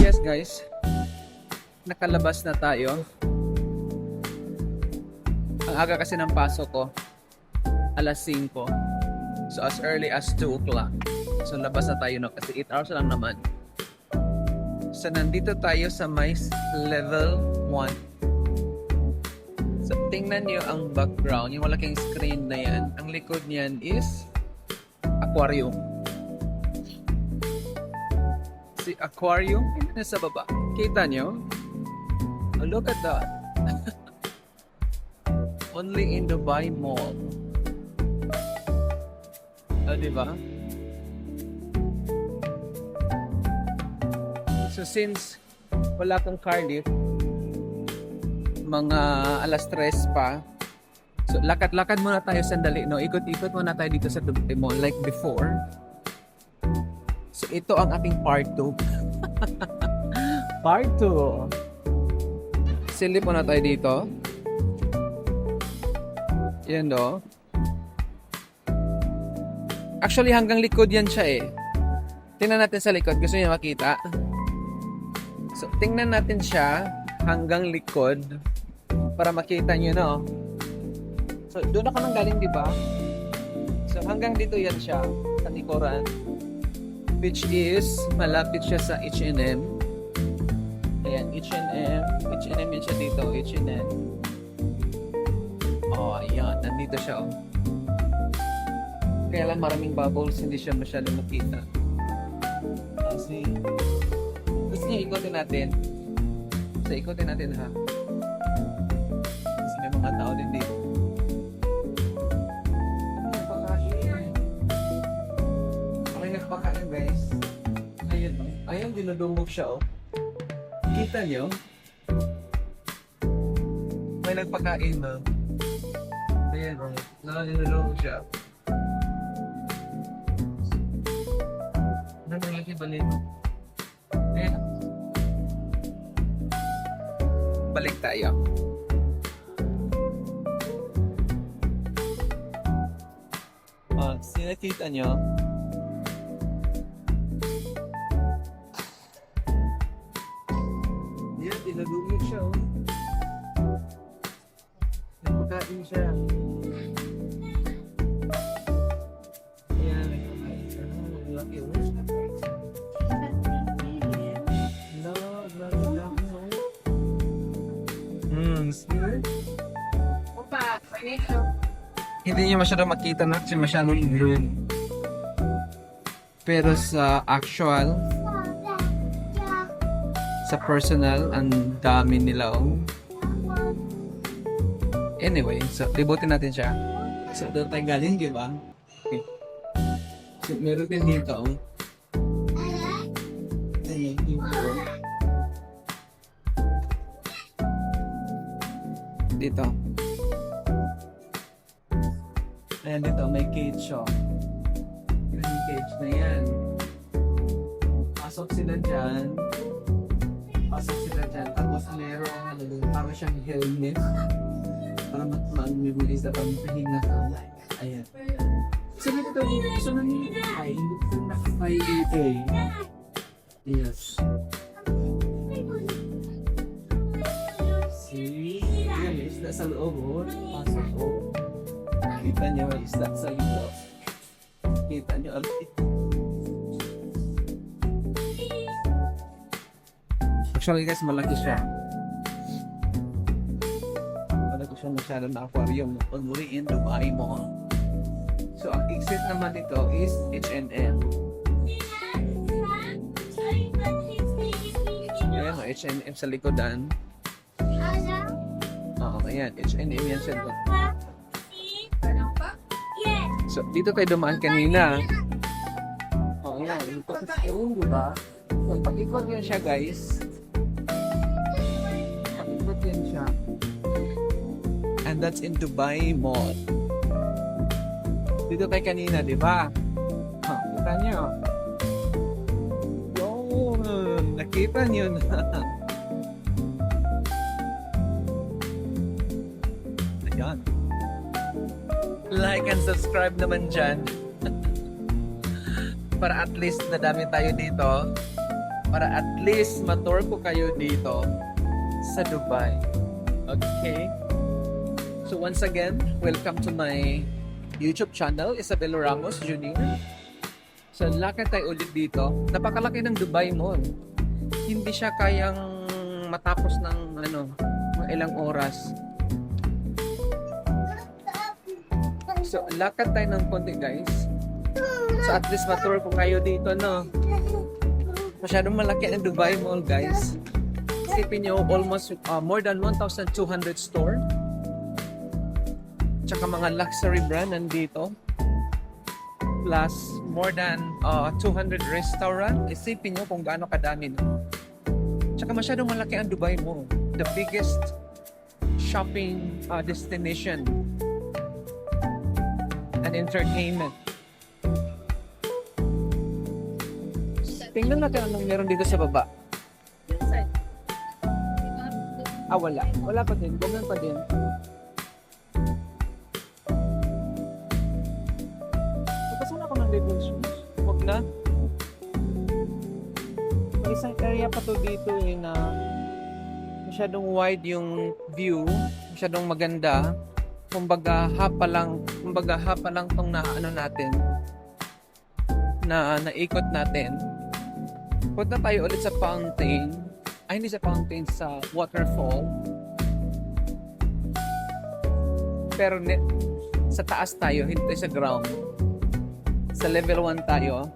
Yes guys, nakalabas na tayo. Ang aga kasi ng pasok ko, alas 5. So as early as 2 o'clock. So labas na tayo no, kasi 8 hours lang naman. So nandito tayo sa may level 1. So tingnan niyo ang background, yung malaking screen na yan. Ang likod niyan is aquarium. Si aquarium nasa baba. Kita nyo? Oh, look at that. Only in Dubai Mall. Oh, diba? So since wala kang car lift, mga alas 3 pa, so lakad-lakad muna tayo sandali, no? Ikot-ikot muna tayo dito sa Dubai Mall like before. So ito ang ating part 2. Part 2. Silip muna tayo dito. Yan do. Actually hanggang likod yan siya eh. Tingnan natin sa likod. Gusto niyo makita? So tingnan natin siya hanggang likod para makita niyo, no? So doon ako nang galing, di ba? So hanggang dito yan siya sa likuran. Which is malapit siya sa H&M. Ayan, H&M. H&M yan siya dito, H&M. Oh, ayan. Nandito siya, oh. Kaya lang maraming bubbles, hindi siya masyado makita. Kasi, gusto niya ikotin natin. So, ikotin natin, ha? Kasi may mga tao din dito. Nagpakain guys. Ayun, oh. Ayun, dinudumog siya, oh. Kita niyo? May nagpakain, no? Ayan, oh. Dinudumog siya. Nalaki ba nito? Ayan. Balik tayo. Sinakita niyo? Dinadumog siya, oh. Nagpakain siya. Ayan, nagpakain siya. Laki, oh. Laki, oh. See? Opa, finito. Hindi niya masyado makita na kasi masyadong blue. Pero sa actual, sa personal, ang dami nila, oh. Anyway, so libutin natin siya. So doon tayo galing, di ba? Okay. So meron din dito, oh. Ayan, dito. Dito. Ayan, dito may cage siya. Yung cage na yan. Pasok sila dyan. Pasok sila dyan. Tapos merong parang siyang helmet. Para mag-memorize na pagpahinga ka. Ayan. So nandito ay nakapay ito. Yes. See? Yan, isda sa loob. Pasok ko. Kita niyo may isda sa loob. Kita niyo ulit. Actually guys, malaki siya. Malaki siya masyado na aquarium. Pagmuli in Dubai Mall. So ang exit naman dito is H&M. Ayan o, H&M sa likodan. Oo, ayan. H&M yan siya doon. So dito tayo dumaan kanina. Oo, ayan. Ito sa room, diba? So pag-ikot yun siya guys. Yan siya. And that's in Dubai Mall. Dito tayo kanina, di ba? Kita nyo. Yun. Nakita nyo na. Ayan. Like and subscribe naman dyan. Para at least nadami tayo dito. para at least ma-tour ko kayo dito sa Dubai. Okay? So once again, welcome to my YouTube channel, Isabel Ramos Jr. So lakad tayo ulit dito. Napakalaki ng Dubai Mall. Hindi siya kayang matapos ng mga ilang oras. So lakad tayo ng konti guys. So at least ma-tour ko kayo dito, no? Masyadong malaki ang Dubai Mall guys. Isipin nyo, almost more than 1,200 store. Tsaka mga luxury brand nandito. Plus, more than 200 restaurant. Isipin nyo kung gaano kadami. No? Tsaka masyadong malaki ang Dubai Mall. The biggest shopping destination and entertainment. Tingnan natin anong meron dito sa baba. Wala. Wala pa din. Ganun pa din. Papasan ako ng little shoes. Huwag na. May isang area pa to dito na masyadong wide yung view. Masyadong maganda. Kumbaga hapa lang tong natin. Na naikot natin. Punta tayo ulit sa fountain. Hindi sa fountain, sa waterfall. Pero sa taas tayo, hindi tayo sa ground. Sa level 1 tayo.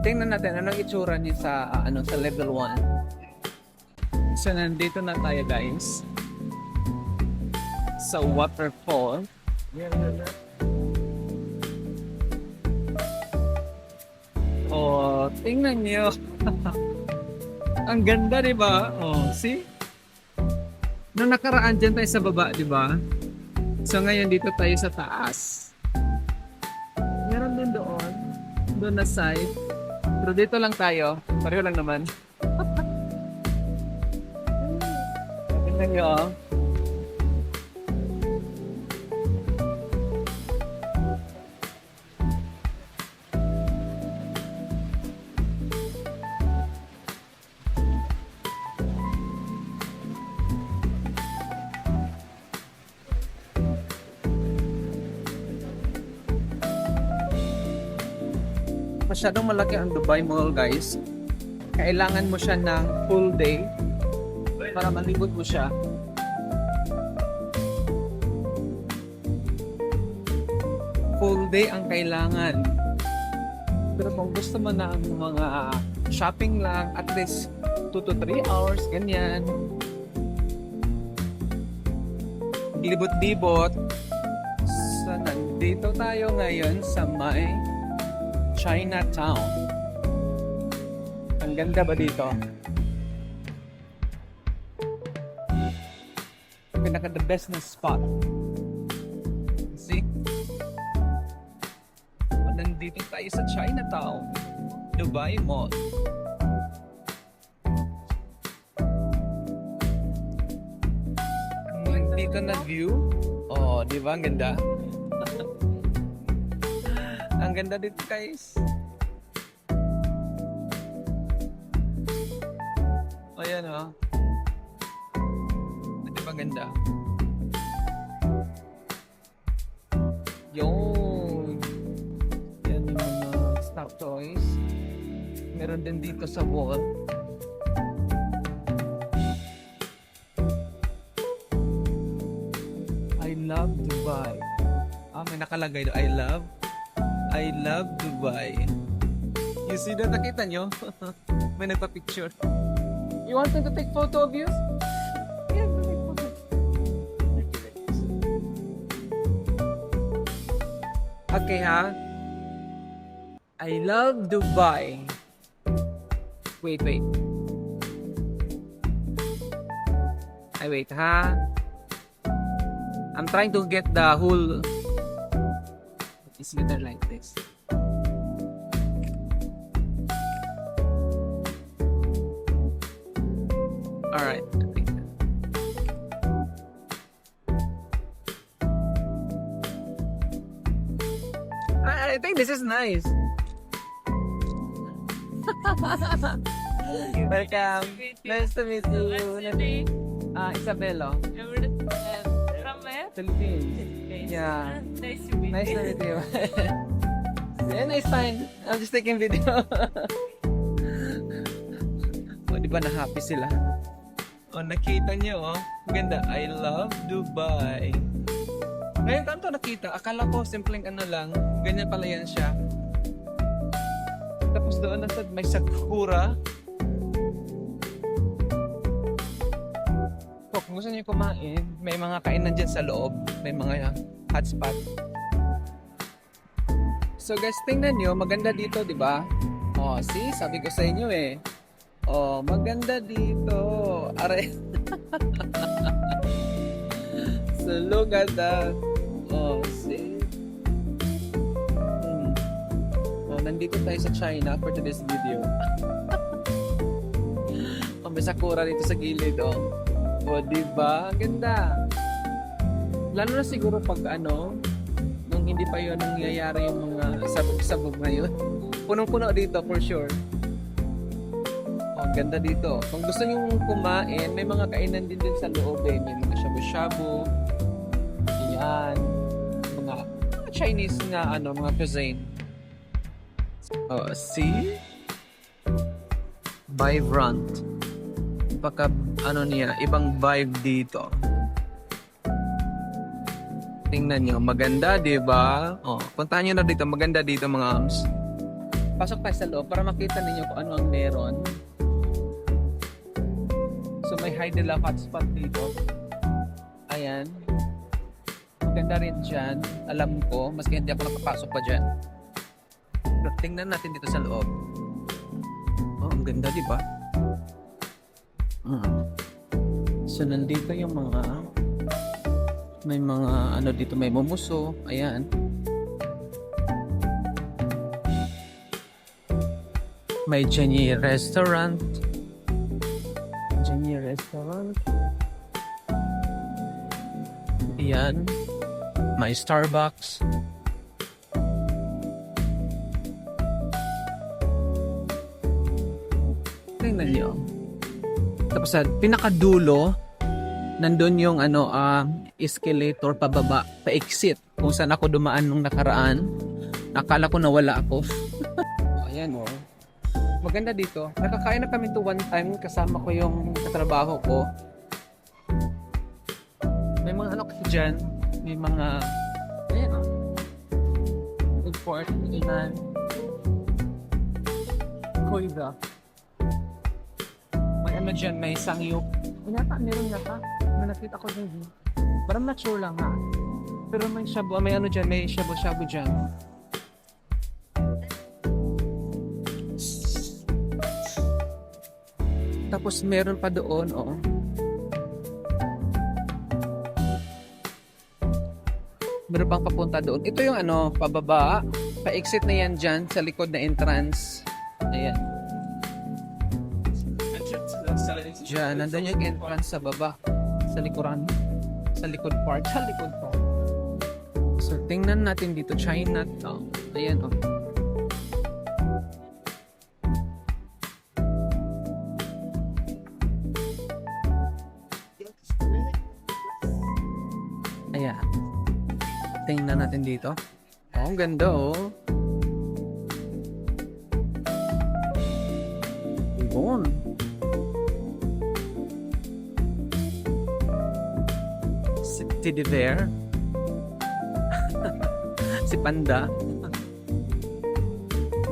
Tingnan natin anong itsura niya sa level 1. So nandito na tayo guys. Sa waterfall. Oh, tingnan niyo. Ang ganda, di ba? Oh, see? Nung nakaraan dyan tayo sa baba, di ba? So ngayon dito tayo sa taas. Meron din doon. Doon na side. Pero dito lang tayo. Pareho lang naman. Tingnan nyo, oh. Masyadong malaki ang Dubai Mall guys. Kailangan mo siya ng full day para malibot mo siya. Full day ang kailangan. Pero kung gusto mo na ang mga shopping lang, at least 2 to 3 hours, ganyan. Libot-libot. So nandito tayo ngayon sa may Chinatown. Ang ganda ba dito? Pinaka the best na spot. See? Nandito tayo sa Chinatown, Dubai Mall. Dito na view. Oh, di ba? Ang ganda. Ang ganda dito guys. O yan o. Di ba ganda? Yun. Yan yung mga stock toys. Meron din dito sa wall. I love Dubai. May nakalagay doon. I love Dubai. You see that? Nakita nyo? May nagpa-picture. You want me to take photo of you? Yeah, take photo. Okay ha? I love Dubai. Wait. Wait ha? I'm trying to get the whole... It's better like this. Alright. I think this is nice. Welcome. Nice to meet you. Isabelo. From where? Philippines. Yeah. Nice to meet Nice to meet you. Yeah, nice fine. I'm just taking video. Oh, di ba na-happy sila? Oh, nakita niyo, oh. Ganda. I love Dubai. Ngayon tanto nakita. Akala ko simpleng ano lang. Ganyan pala yan siya. Tapos doon nasa may sakura. So, kung gusto niyo kumain, may mga kainan dyan sa loob. May mga hotspot. So guys, tingnan nyo, maganda dito, di ba? Oh, see, sabi ko sa inyo eh. Oh, maganda dito. Are. So look at that. Oh, see. Oh, nandito tayo sa China for today's video. Oh, may sakura dito sa gilid, oh. Oh, di ba? Ang ganda. Lalo na siguro pag ano, nung hindi pa yun nangyayari yung mga sabog-sabog ngayon. Punong-puno dito for sure. Oh, ganda dito. Kung gusto nyo kumain, may mga kainan din sa loob eh. May mga shabu-shabu. Yan. Mga Chinese na ano, mga cuisine. Oh, see? Vibrant. Baka ano niya, ibang vibe dito. Tingnan nyo, maganda, di ba? Oh, puntahan nyo na dito, maganda dito mga arms. Pasok tayo sa loob para makita ninyo kung ano ang meron. So may high de la hotspot dito. Ayan. Maganda rin dyan. Alam ko, maski hindi ako nakapasok pa dyan. Pero tingnan natin dito sa loob. Oh, ang ganda, di ba? So nandito yung mga may mga ano dito, may mumuso. Ayan. May Jenny Restaurant. Jenny Restaurant. Ayan. May Starbucks. Tingnan niyo. Tapos sa pinakadulo, nandun yung ano, escalator pababa, pa-exit. Kung saan ako dumaan nung nakaraan. Akala ko nawala ako. Ayan o. Maganda dito. Nakakain na kami to one time kasama ko yung katrabaho ko. May mga ano kasi dyan. May mga ayan o. Good for inan. Koida. May ano dyan, may sangyup. Meron yata. May nakita ko dyan. Parang not sure lang ha. Pero may shabu, may ano dyan, may shabu-shabu dyan. Tapos meron pa doon, oh. Meron pang papunta doon. Ito yung ano, pababa. Pa-exit na yan dyan sa likod na entrance. Ayan. Diyan, nandun yung entrance sa baba. Sa likuran. Sa likod part. Sa likod part. So, tingnan natin dito. Chinatown. Ayan, oh. Ayan. Tingnan natin dito. Oh, ang ganda, oh. Yun. Si Teddy Bear. Si Panda.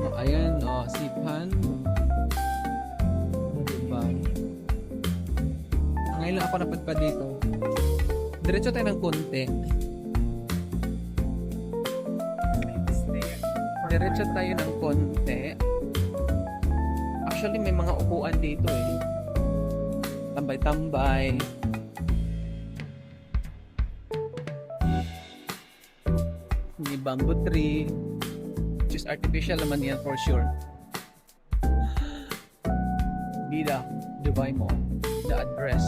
Oh, ayan, oh, si Pan. Diba? Ngayon lang ako napadpad dito. Diretso tayo ng konti. Diretso tayo ng konti. Actually, may mga upuan dito eh. Tambay-tambay. May bamboo tree. Which is artificial naman yan for sure. Bida, Dubai Mall. The address.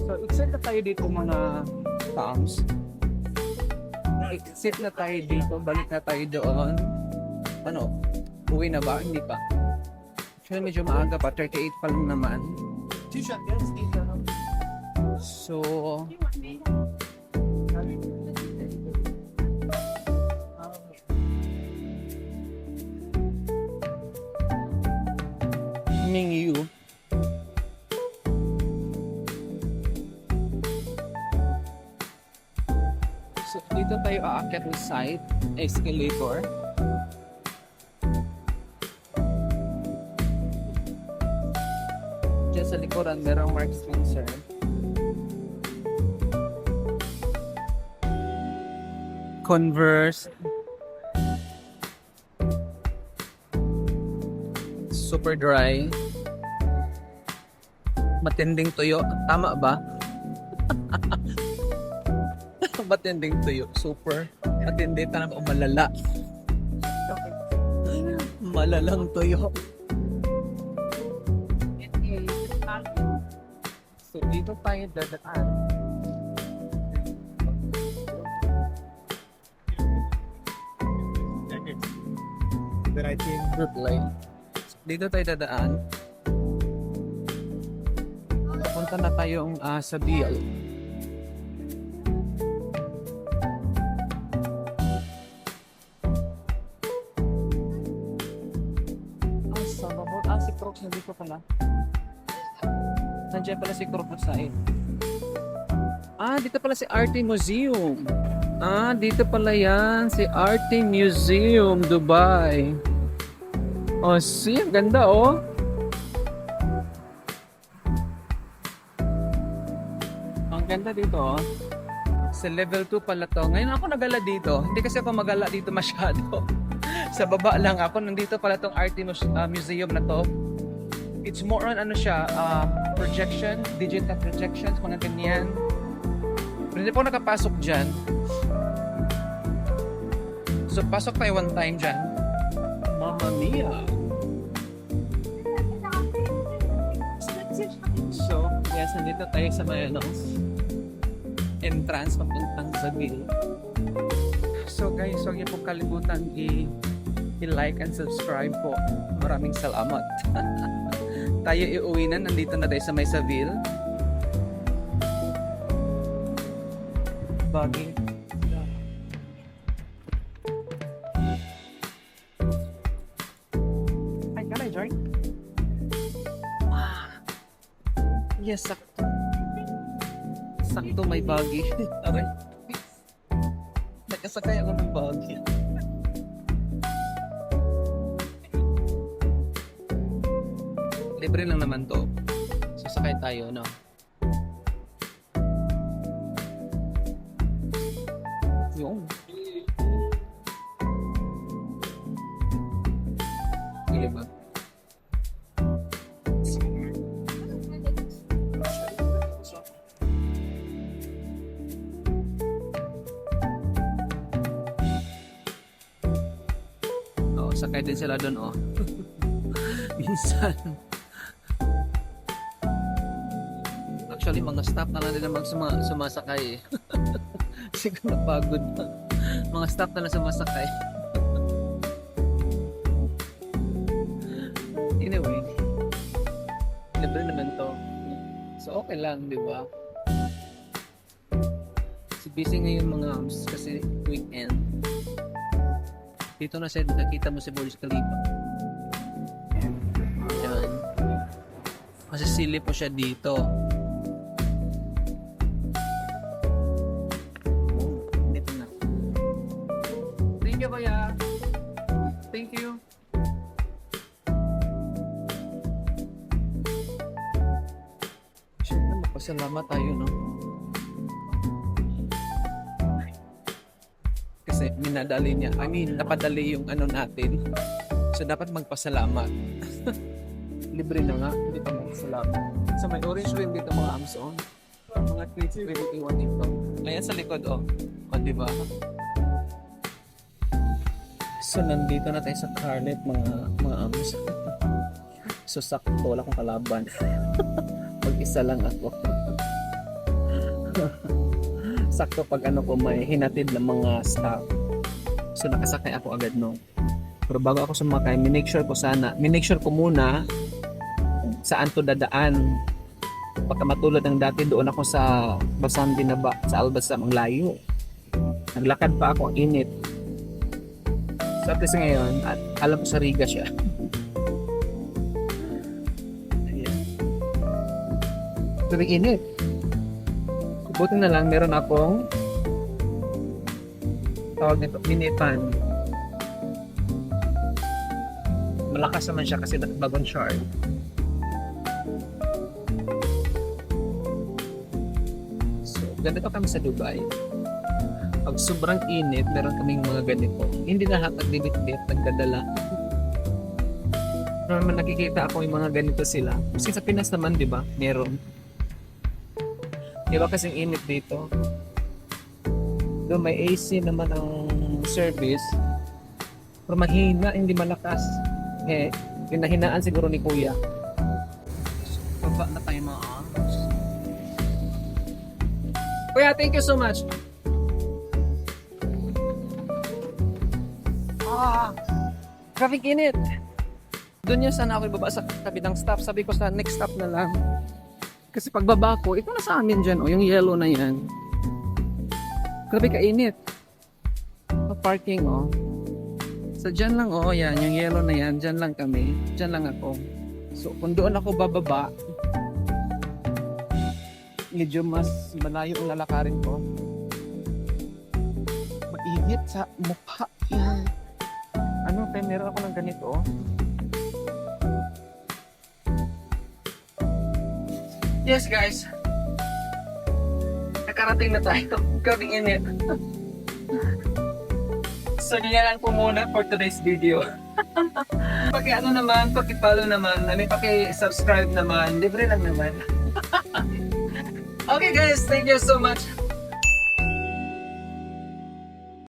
So, excited tayo dito mga taams. Exit na tayo dito. Balik na tayo doon. Ano? Uwi na ba? Hindi pa. Actually, medyo maaga pa. 38 pa lang naman. So, Mingyu. So, dito tayo aakyat ng site, escalator. Diyan sa likuran, merong Mark Spencer. Converse. Super dry. Matinding tuyo. Tama ba? Matinding tuyo. Super. Matindi. Tanang o malala. Malalang tuyo. So, dito tayo dadaan. But I think Reply. Dito tayo dadaan. Punta na tayong sa Bial. Si Crocs na dito pala. Nandiyan pala si Crocs na side. Dito pala si Arte Museum. Dito pala yan. Si Arte Museum, Dubai. Oh, see? Ang ganda, oh. Ang ganda dito, oh. Sa level 2 pala to. Ngayon ako nagala dito. Hindi kasi ako magala dito masyado. Sa baba lang ako. Nandito pala tong Arte Museum na to. It's more on ano siya, projection, digital projections, mga ganyan. Pero hindi po nakapasok dyan. So, pasok tayo one time dyan. Mamma mia! So, yes, nandito tayo sa may entrance papuntang Zabil. So guys, huwag niyo po kalimutan i-like and subscribe po. Maraming salamat. Tayo iuwi na, nandito na tayo sa may Zabil. Bagay. Ay, can I join? Yes, sakto. Sakto may bagi. Aray. Nakasakay ako ng bagi. Libre lang naman to. Sasakay tayo, no? Yung. Hindi ba? Sakay din sila doon, oh. Minsan. Actually, mga staff na lang din naman sumasakay, eh. Siguro napagod na. Mga staff na lang sumasakay. Anyway, libre naman to. So, okay lang, di ba? So, busy ngayon mga ams kasi weekend. Dito na siya, nakita mo si Burj Khalifa. Yan. Kasi silip po siya dito. Dito na. Thank you, Kuya. Thank you. Siyempre, magpasalamat tayo, no? Kasi minadali niya. Napadali yung ano natin. So, dapat magpasalamat. Libre na nga. Hindi pa magpasalamat. So, may orange rim dito mga Amazon. Mga tweets, pwede iwan dito. Ayan sa likod, oh. O, diba? So, nandito na tayo sa Carnet, mga Amazon. So, sakto. Wala kong kalaban. Mag-isa lang ako. sakto pag ano ko may hinatid ng mga staff. So nakasakay ako agad no. Pero bago ako sumakay, minake sure ko muna saan to dadaan. Baka matulad ng dati doon ako sa Basang Binaba, sa Albasam, ang layo. Naglakad pa ako, ang init. So at least ngayon, at alam ko sa Riga siya. Ayan. Pero init. Buti na lang, meron akong tawag nito, mini fan. Malakas naman siya kasi bagong charge. So, ganito kami sa Dubai. Pag sobrang init, meron kaming mga ganito. Hindi lahat nagbibit-bit, nagdadala. Pero naman nakikita ako yung mga ganito sila. Kasi sa Pinas naman, di ba? Meron. Di ba kasing init dito? Doon may AC naman ang service. Pero mahina, hindi malakas. Pinahinaan siguro ni Kuya. So, baba na tayo mga arms. Kuya, thank you so much. Traffic init. Doon niya sana ako ibaba sa tabi ng stop. Sabi ko sa next stop na lang. Kasi pagbaba ko, ito na sa amin dyan, yung yellow na yan. Grabe kainit. Parking, So, dyan lang, yan, yung yellow na yan, dyan lang kami. Dyan lang ako. So, kung doon ako bababa, medyo mas malayo ang lalakarin ko. Mainit sa mukha. Yan. Ano, kaya meron ako ng ganito, Yes guys, nakarating na tayo. Gabing init. So yan lang po muna for today's video. Paki-ano naman, paki-follow naman, paki-subscribe naman, libre lang naman. Okay guys, thank you so much.